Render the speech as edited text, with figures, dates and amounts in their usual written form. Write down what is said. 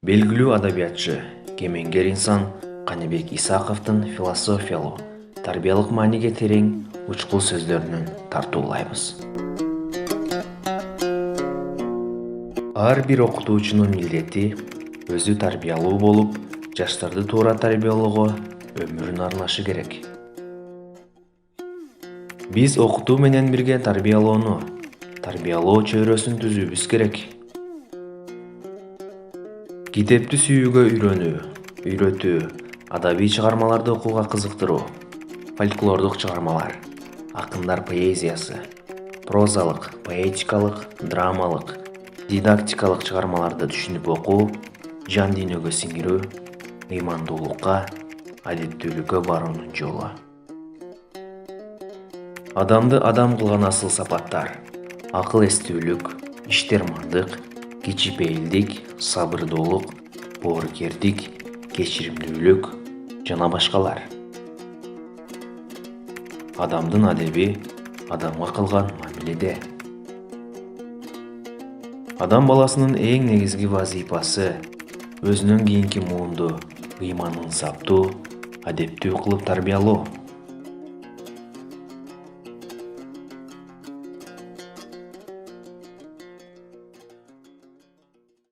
Белгилүү адабиятчы, кемеңгер инсан Каныбек Исаковдун философиялуу, тарбиялык мааниге терең, учкул сөздөрүнөн тартуулайбыз. Ар бир окутуучунун милдети өзү тарбиялуу болуп, жаштарды туура тарбиялоого өмүрүн арнашы керек. Биз окутуу менен бирге тарбиялоо чөйрөсүн түзүүбүз керек. Китепти сүйүүгө үйрөтүү, адабий чыгармаларды окууга кызыктыруу, фольклордук чыгармалар, акындар поэзиясы, прозалык, поэтикалык, драмалык, дидактикалык чыгармаларды түшүнүп окуу, жан дүйнөгө сиңирүү, ыймандуулукка, адептүүлүккө баруунун жолу. Адамды адам кылган асыл сапаттар: акыл эстүүлүк, иштермандык, кичипейилдик, сабырдуулук, боорукердик, кечиримдүүлүк жана башкалар. Адамдын адеби адамга кылган мамиледе. Адам баласынын эң негизги вазыйфасы өзүнөн кийинки муунду ыйманын саптуу, адептүү кылып тарбиялоо.